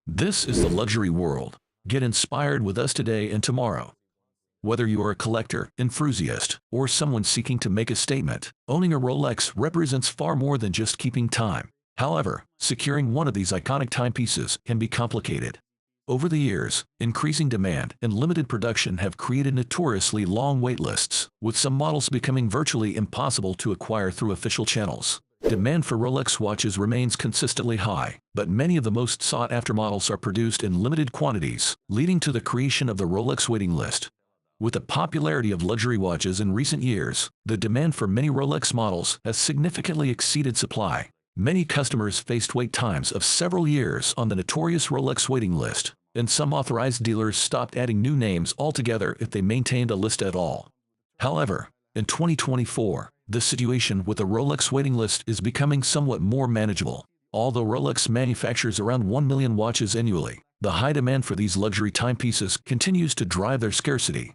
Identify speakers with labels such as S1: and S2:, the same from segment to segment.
S1: This is the luxury world. Get inspired with us today and tomorrow. Whether you are a collector, enthusiast, or someone seeking to make a statement, owning a Rolex represents far more than just keeping time. However, securing one of these iconic timepieces can be complicated. Over the years, increasing demand and limited production have created notoriously long waitlists, with some models becoming virtually impossible to acquire through official channels. Demand for Rolex watches remains consistently high, but many of the most sought-after models are produced in limited quantities, leading to the creation of the Rolex waiting list. With the popularity of luxury watches in recent years, the demand for many Rolex models has significantly exceeded supply. Many customers faced wait times of several years on the notorious Rolex waiting list, and some authorized dealers stopped adding new names altogether if they maintained a list at all. However, in 2024, the situation with the Rolex waiting list is becoming somewhat more manageable. Although Rolex manufactures around 1 million watches annually, the high demand for these luxury timepieces continues to drive their scarcity.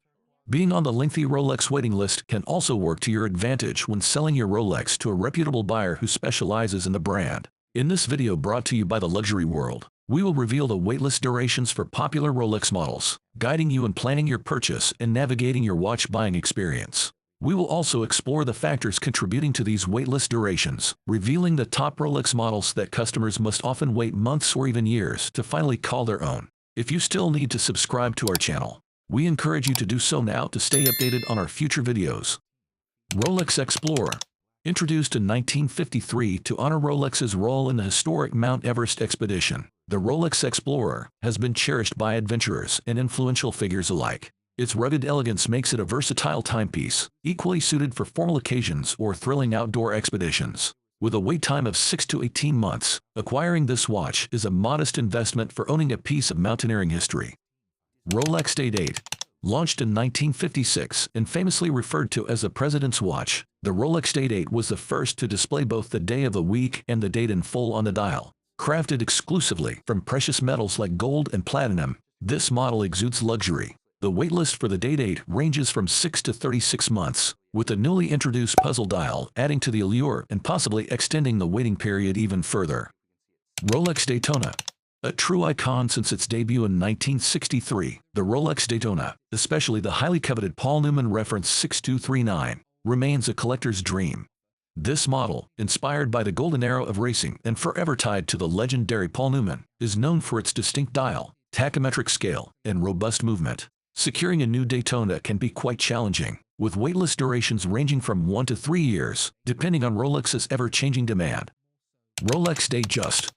S1: Being on the lengthy Rolex waiting list can also work to your advantage when selling your Rolex to a reputable buyer who specializes in the brand. In this video brought to you by the Luxury World, we will reveal the waitlist durations for popular Rolex models, guiding you in planning your purchase and navigating your watch buying experience. We will also explore the factors contributing to these waitlist durations, revealing the top Rolex models that customers must often wait months or even years to finally call their own. If you still need to subscribe to our channel, we encourage you to do so now to stay updated on our future videos. Rolex Explorer. Introduced in 1953 to honor Rolex's role in the historic Mount Everest expedition, the Rolex Explorer has been cherished by adventurers and influential figures alike. Its rugged elegance makes it a versatile timepiece, equally suited for formal occasions or thrilling outdoor expeditions. With a wait time of 6 to 18 months, acquiring this watch is a modest investment for owning a piece of mountaineering history. Rolex Datejust. Launched in 1956 and famously referred to as the President's Watch, the Rolex Datejust was the first to display both the day of the week and the date in full on the dial. Crafted exclusively from precious metals like gold and platinum, this model exudes luxury. The waitlist for the Datejust ranges from 6 to 36 months, with the newly introduced puzzle dial adding to the allure and possibly extending the waiting period even further. Rolex Daytona. A true icon since its debut in 1963, the Rolex Daytona, especially the highly coveted Paul Newman reference 6239, remains a collector's dream. This model, inspired by the golden era of racing and forever tied to the legendary Paul Newman, is known for its distinct dial, tachymetric scale, and robust movement. Securing a new Daytona can be quite challenging, with waitlist durations ranging from 1 to 3 years, depending on Rolex's ever-changing demand. Rolex Datejust.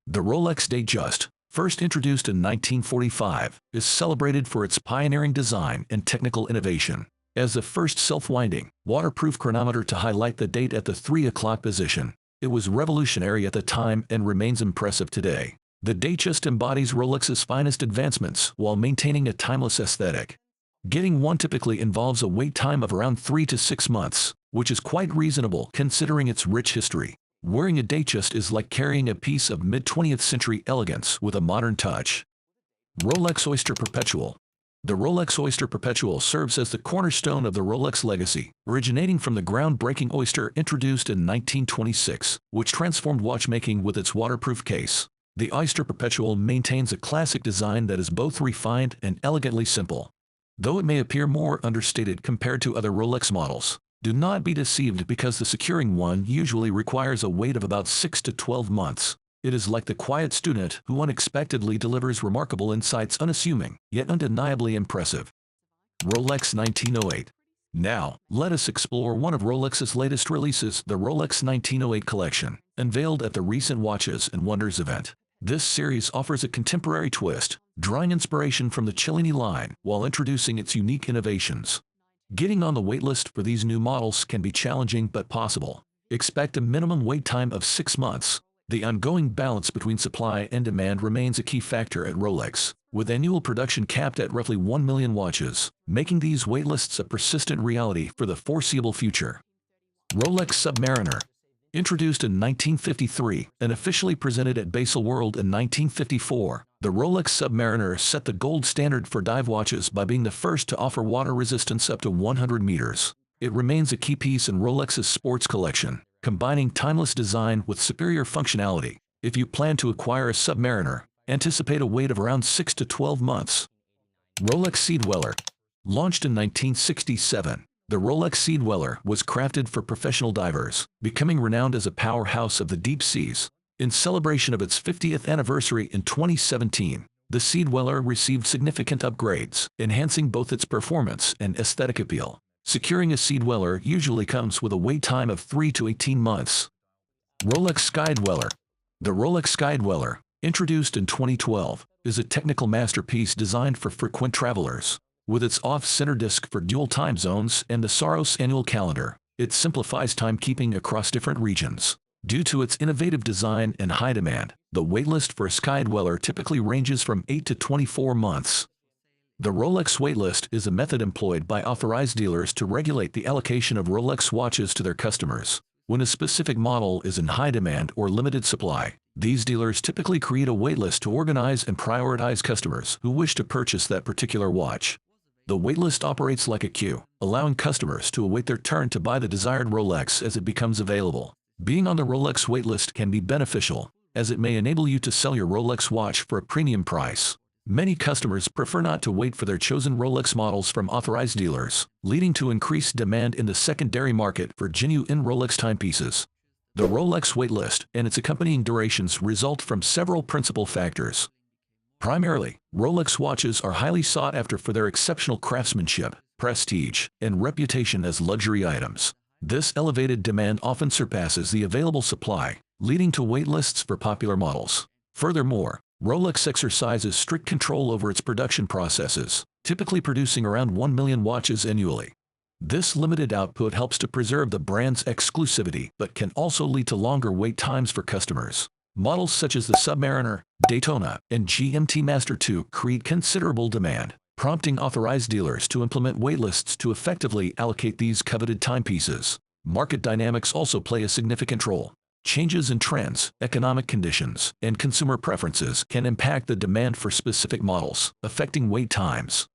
S1: The Rolex Datejust, first introduced in 1945, is celebrated for its pioneering design and technical innovation. As the first self-winding, waterproof chronometer to highlight the date at the 3 o'clock position, it was revolutionary at the time and remains impressive today. The Datejust embodies Rolex's finest advancements while maintaining a timeless aesthetic. Getting one typically involves a wait time of around 3 to 6 months, which is quite reasonable considering its rich history. Wearing a Datejust is like carrying a piece of mid-20th century elegance with a modern touch. Rolex Oyster Perpetual. The Rolex Oyster Perpetual serves as the cornerstone of the Rolex legacy, originating from the groundbreaking Oyster introduced in 1926, which transformed watchmaking with its waterproof case. The Oyster Perpetual maintains a classic design that is both refined and elegantly simple. Though it may appear more understated compared to other Rolex models, do not be deceived because the securing one usually requires a wait of about 6 to 12 months. It is like the quiet student who unexpectedly delivers remarkable insights, unassuming, yet undeniably impressive. Rolex 1908. Now, let us explore one of Rolex's latest releases, the Rolex 1908 collection, unveiled at the recent Watches and Wonders event. This series offers a contemporary twist, drawing inspiration from the Cellini line while introducing its unique innovations. Getting on the waitlist for these new models can be challenging but possible. Expect a minimum wait time of 6 months. The ongoing balance between supply and demand remains a key factor at Rolex, with annual production capped at roughly 1 million watches, making these waitlists a persistent reality for the foreseeable future. Rolex Submariner. Introduced in 1953 and officially presented at Baselworld in 1954, the Rolex Submariner set the gold standard for dive watches by being the first to offer water resistance up to 100 meters. It remains a key piece in Rolex's sports collection, combining timeless design with superior functionality. If you plan to acquire a Submariner, Anticipate a wait of around 6 to 12 months. Rolex Sky Dweller. Launched in 1967, the Rolex Sky Dweller was crafted for professional divers, becoming renowned as a powerhouse of the deep seas. In celebration of its 50th anniversary in 2017, the Sky Dweller received significant upgrades, enhancing both its performance and aesthetic appeal. Securing a Sky Dweller usually comes with a wait time of 3 to 18 months. Rolex Sky Dweller. The Rolex Sky Dweller, introduced in 2012, is a technical masterpiece designed for frequent travelers. With its off-center disc for dual time zones and the Saros annual calendar, it simplifies timekeeping across different regions. Due to its innovative design and high demand, the waitlist for a Sky Dweller typically ranges from 8 to 24 months. The Rolex waitlist is a method employed by authorized dealers to regulate the allocation of Rolex watches to their customers. When a specific model is in high demand or limited supply, these dealers typically create a waitlist to organize and prioritize customers who wish to purchase that particular watch. The waitlist operates like a queue, allowing customers to await their turn to buy the desired Rolex as it becomes available. Being on the Rolex waitlist can be beneficial, as it may enable you to sell your Rolex watch for a premium price. Many customers prefer not to wait for their chosen Rolex models from authorized dealers, leading to increased demand in the secondary market for genuine Rolex timepieces. The Rolex waitlist and its accompanying durations result from several principal factors. Primarily, Rolex watches are highly sought after for their exceptional craftsmanship, prestige, and reputation as luxury items. This elevated demand often surpasses the available supply, leading to waitlists for popular models. Furthermore, Rolex exercises strict control over its production processes, typically producing around 1 million watches annually. This limited output helps to preserve the brand's exclusivity but can also lead to longer wait times for customers. Models such as the Submariner, Daytona, and GMT Master II create considerable demand, prompting authorized dealers to implement waitlists to effectively allocate these coveted timepieces. Market dynamics also play a significant role. Changes in trends, economic conditions, and consumer preferences can impact the demand for specific models, affecting wait times.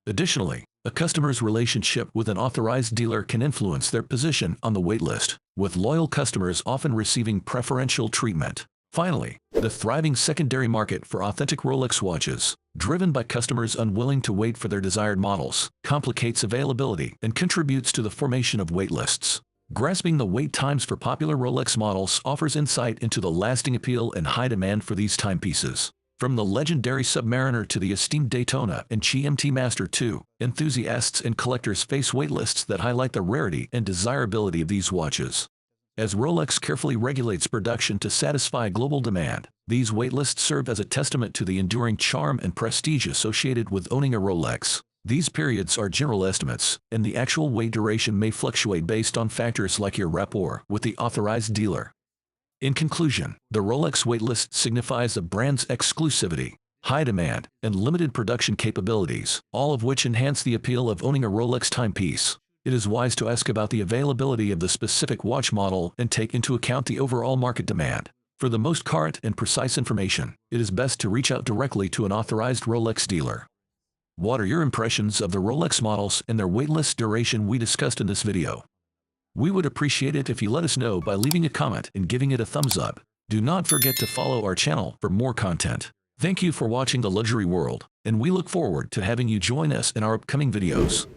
S1: Additionally, a customer's relationship with an authorized dealer can influence their position on the waitlist, with loyal customers often receiving preferential treatment. Finally, the thriving secondary market for authentic Rolex watches, driven by customers unwilling to wait for their desired models, complicates availability and contributes to the formation of waitlists. Grasping the wait times for popular Rolex models offers insight into the lasting appeal and high demand for these timepieces. From the legendary Submariner to the esteemed Daytona and GMT Master II, enthusiasts and collectors face waitlists that highlight the rarity and desirability of these watches. As Rolex carefully regulates production to satisfy global demand, these waitlists serve as a testament to the enduring charm and prestige associated with owning a Rolex. These periods are general estimates, and the actual wait duration may fluctuate based on factors like your rapport with the authorized dealer. In conclusion, the Rolex waitlist signifies a brand's exclusivity, high demand, and limited production capabilities, all of which enhance the appeal of owning a Rolex timepiece. It is wise to ask about the availability of the specific watch model and take into account the overall market demand. For the most current and precise information, it is best to reach out directly to an authorized Rolex dealer. What are your impressions of the Rolex models and their waitlist duration we discussed in this video? We would appreciate it if you let us know by leaving a comment and giving it a thumbs up. Do not forget to follow our channel for more content. Thank you for watching The Luxury World, and we look forward to having you join us in our upcoming videos.